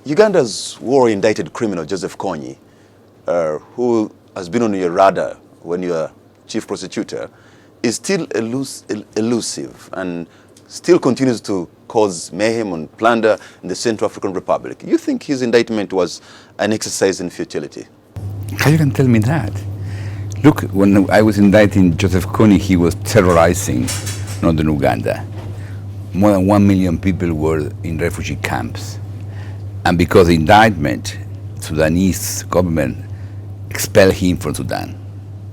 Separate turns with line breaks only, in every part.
Uganda's war-indicted criminal, Joseph Kony, who has been on your radar when you were chief prosecutor, is still elusive and still continues to cause mayhem and plunder in the Central African Republic. You think his indictment was an exercise in futility?
How you can tell me that? Look, when I was indicting Joseph Kony, he was terrorizing Northern Uganda. More than 1 million people were in refugee camps. And because of the indictment, Sudanese government expelled him from Sudan.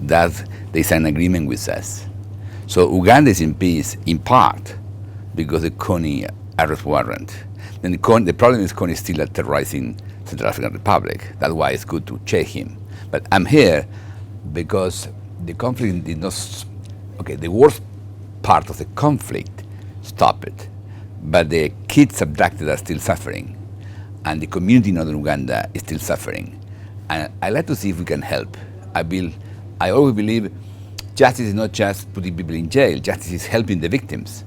That they signed an agreement with us. So Uganda is in peace, in part, because of the Kony arrest warrant. Then the problem is Kony is still terrorizing Central African Republic. That's why it's good to check him. But I'm here because the conflict did not, the worst part of the conflict stopped, but the kids abducted are still suffering, and the community in Northern Uganda is still suffering. And I like to see if we can help. I always believe justice is not just putting people in jail, justice is helping the victims.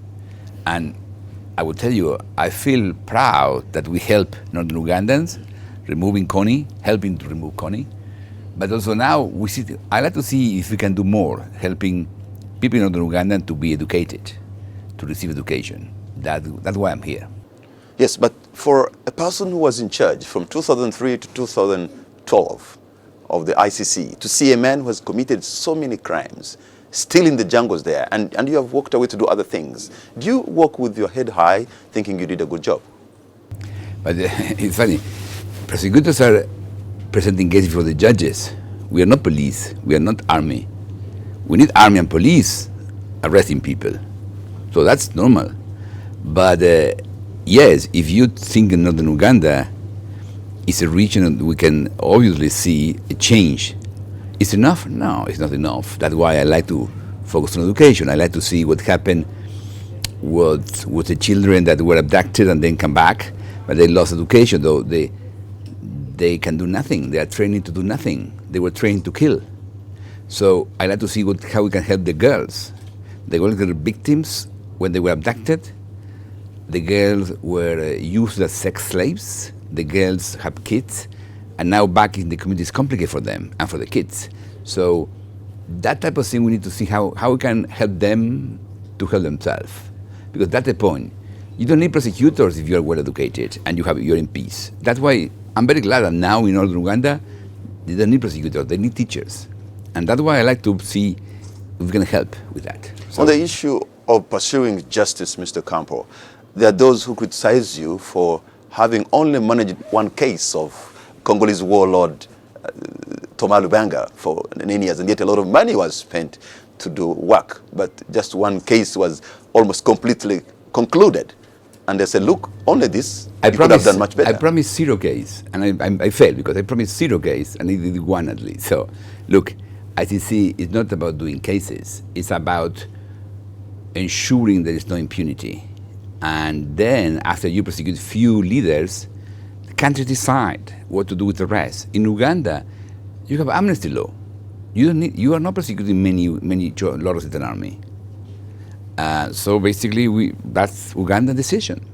And I will tell you, I feel proud that we help Northern Ugandans removing Kony, helping to remove Kony. But also now, I like to see if we can do more, helping people in Northern Uganda to be educated, to receive education. That's why I'm here.
Yes, but for a person who was in charge from 2003 to 2012 of the ICC, to see a man who has committed so many crimes, still in the jungles there, and you have walked away to do other things, do you walk with your head high, thinking you did a good job?
But it's funny, prosecutors are presenting cases for the judges. We are not police, we are not army. We need army and police arresting people. So that's normal. But yes, if you think in Northern Uganda, it's a region that we can obviously see a change. Is enough? No, it's not enough. That's why I like to focus on education. I like to see what happened with the children that were abducted and then come back, but they lost education, though they can do nothing. They are training to do nothing. They were trained to kill. So I like to see how we can help the girls. The girls were victims when they were abducted. The girls were used as sex slaves. The girls have kids. And now back in the community is complicated for them and for the kids. So that type of thing, we need to see how we can help them to help themselves. Because that's the point. You don't need prosecutors if you're well educated and you're in peace. That's why I'm very glad that now in Northern Uganda, they don't need prosecutors, they need teachers. And that's why I like to see if we can help with that. So,
on the issue of pursuing justice, Mr. Ocampo, there are those who criticize you for having only managed one case of Congolese warlord Thomas Lubanga for 9 years, and yet a lot of money was spent to do work, but just one case was almost completely concluded. And they said, look, only this, you could have done much better.
I promised 0 case, and I failed because I promised 0 case, and I did 1 at least. So, look, ICC is not about doing cases. It's about ensuring there is no impunity. And then, after you prosecute few leaders, the country decide what to do with the rest. In Uganda, you have amnesty law. You are not prosecuting many lawyers in the army. So basically, that's Ugandan decision.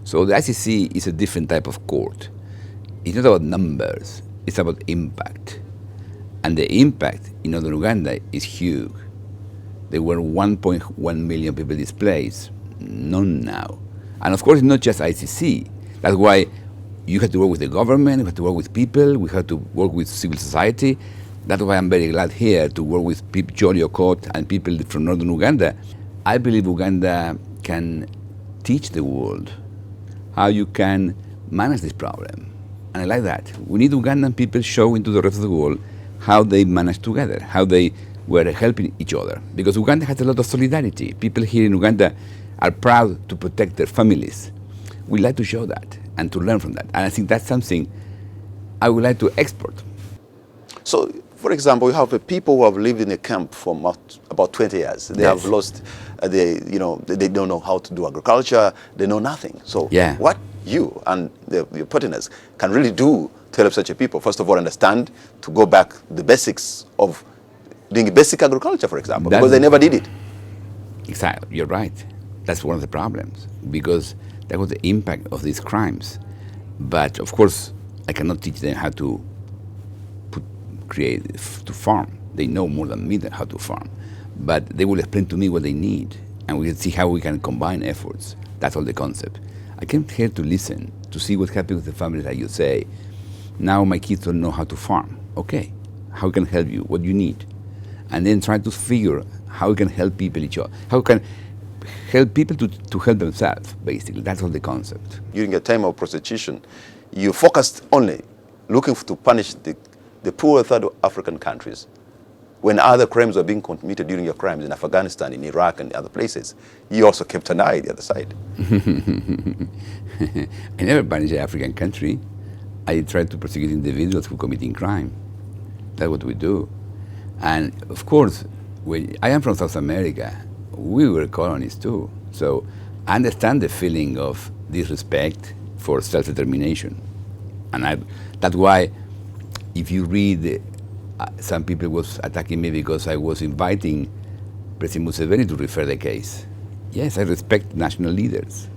So the ICC is a different type of court. It's not about numbers, it's about impact. And the impact in Northern Uganda is huge. There were 1.1 million people displaced, none now. And of course, it's not just ICC. That's why you have to work with the government, you have to work with people, we have to work with civil society. That's why I'm very glad here to work with Jolly Okot and people from Northern Uganda. I believe Uganda can teach the world how you can manage this problem. And I like that. We need Ugandan people showing to the rest of the world how they manage together, how they were helping each other. Because Uganda has a lot of solidarity. People here in Uganda are proud to protect their families. We like to show that and to learn from that. And I think that's something I would like to export.
So, for example, you have people who have lived in a camp for about 20 years. They
Yes.
have lost, they don't know how to do agriculture, they know nothing. So
Yeah.
what you and your partners can really do to help such a people, first of all, understand, to go back the basics of doing basic agriculture, for example, because they never did it.
Exactly, you're right. That's one of the problems, because that was the impact of these crimes. But of course, I cannot teach them how to to farm. They know more than me than how to farm. But they will explain to me what they need, and we can see how we can combine efforts. That's all the concept. I came here to listen, to see what's happening with the families that you say, now my kids don't know how to farm. Okay, how can I help you? What do you need? And then try to figure how we can help people each other. How we can help people to help themselves, basically. That's all the concept.
During a time of prostitution, you focused only looking to punish the poor third African countries. When other crimes were being committed during your crimes in Afghanistan, in Iraq, and other places, you also kept an eye on the other side.
I never punished an African country. I tried to prosecute individuals who committing crime. That's what we do. And of course, when I am from South America, we were colonies too. So I understand the feeling of disrespect for self-determination. And that's why if you read, some people was attacking me because I was inviting President Museveni to refer the case. Yes, I respect national leaders,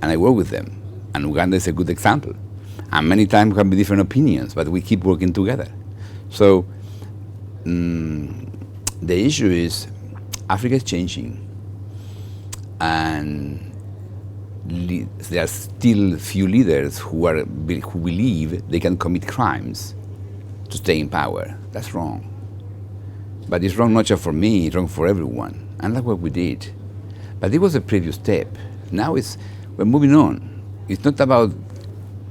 and I work with them. And Uganda is a good example. And many times we have different opinions, but we keep working together. So the issue is Africa is changing, and there are still few leaders who believe they can commit crimes to stay in power. That's wrong. But it's wrong not just for me, it's wrong for everyone. And that's what we did. But it was a previous step. Now we're moving on. It's not about,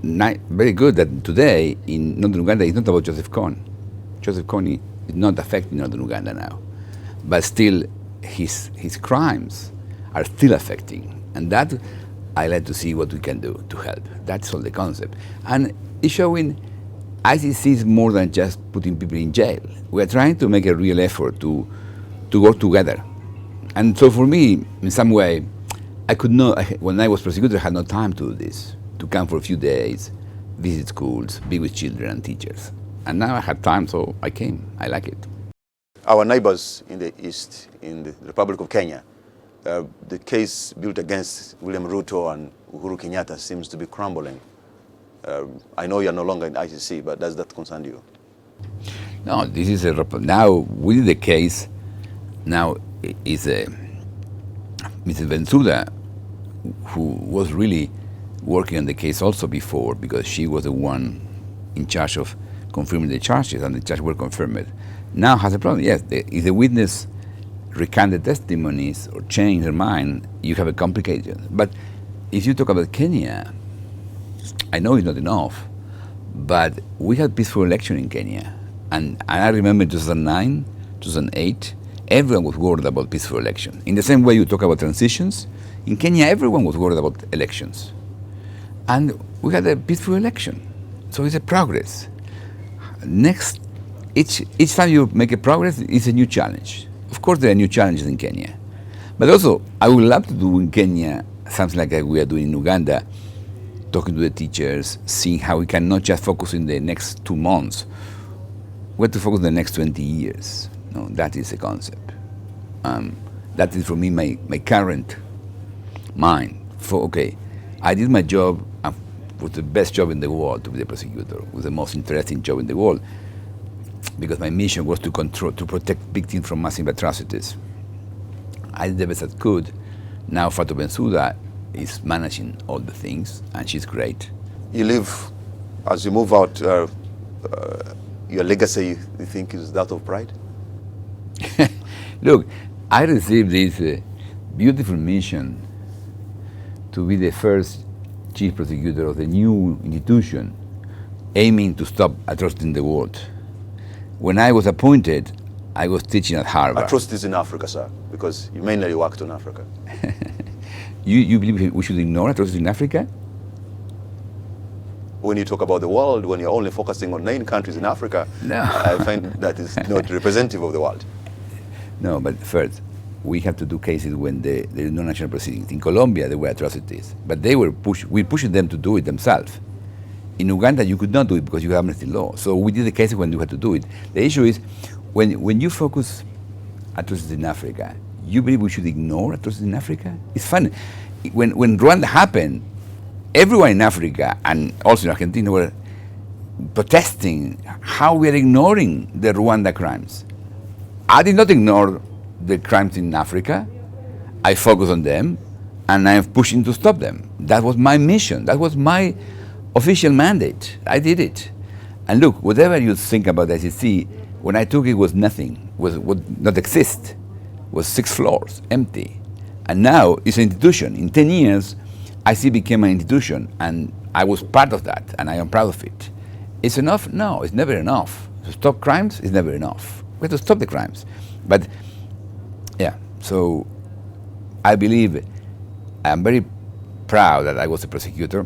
very good that today in Northern Uganda, it's not about Joseph Kony. Joseph Kony is not affecting Northern Uganda now. But still, his crimes are still affecting. And that, I like to see what we can do to help. That's all the concept. And it's showing ICC is more than just putting people in jail. We're trying to make a real effort to work together. And so for me, in some way, I could not, when I was prosecutor, I had no time to do this, to come for a few days, visit schools, be with children and teachers. And now I have time, so I came. I like it.
Our neighbors in the east, in the Republic of Kenya, the case built against William Ruto and Uhuru Kenyatta seems to be crumbling. I know you're no longer in ICC, but does that concern you?
No, this is now with the case. Now is Mrs. Bensouda, who was really working on the case also before, because she was the one in charge of confirming the charges, and the charges were confirmed. Now has a problem. Yes, if the witness recant the testimonies or change their mind, you have a complication. But if you talk about Kenya, I know it's not enough, but we had peaceful election in Kenya. And I remember 2009, 2008, everyone was worried about peaceful election. In the same way you talk about transitions, in Kenya everyone was worried about elections. And we had a peaceful election. So it's a progress. Next, each time you make a progress, it's a new challenge. Of course there are new challenges in Kenya. But also, I would love to do in Kenya something like we are doing in Uganda, talking to the teachers, seeing how we can not just focus in the next 2 months, we have to focus on the next 20 years. No, that is the concept. That is for me my current mind. Okay, I did my job, was the best job in the world to be the prosecutor, was the most interesting job in the world, because my mission was to protect victims from massive atrocities. I did the best I could. Now Fatou Bensouda is managing all the things, and she's great.
You live, as you move out, your legacy, you think, is that of pride?
Look, I received this beautiful mission to be the first chief prosecutor of the new institution aiming to stop atrocities in the world. When I was appointed, I was teaching at Harvard.
Atrocities in Africa, sir, because you mainly worked on Africa.
You believe we should ignore atrocities in Africa?
When you talk about the world, when you're only focusing on 9 countries in Africa,
no.
I find that is not representative of the world.
No, but first, we have to do cases when there is no national proceedings. In Colombia, there were atrocities, but we pushed them to do it themselves. In Uganda, you could not do it because you have amnesty law. So we did the cases when you had to do it. The issue is, when you focus atrocities in Africa, you believe we should ignore atrocities in Africa? It's funny. When Rwanda happened, everyone in Africa and also in Argentina were protesting how we are ignoring the Rwanda crimes. I did not ignore the crimes in Africa. I focus on them, and I am pushing to stop them. That was my mission. That was my official mandate. I did it. And look, whatever you think about the ICC, when I took it was nothing, would not exist, was 6 floors, empty. And now it's an institution. In 10 years, ICC became an institution, and I was part of that, and I am proud of it. It's enough? No, it's never enough. To stop crimes is never enough. We have to stop the crimes. But yeah, so I believe I'm very proud that I was a prosecutor.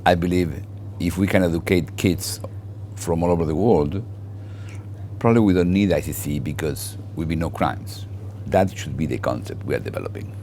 I believe if we can educate kids from all over the world, probably we don't need ICC because there will be no crimes. That should be the concept we are developing.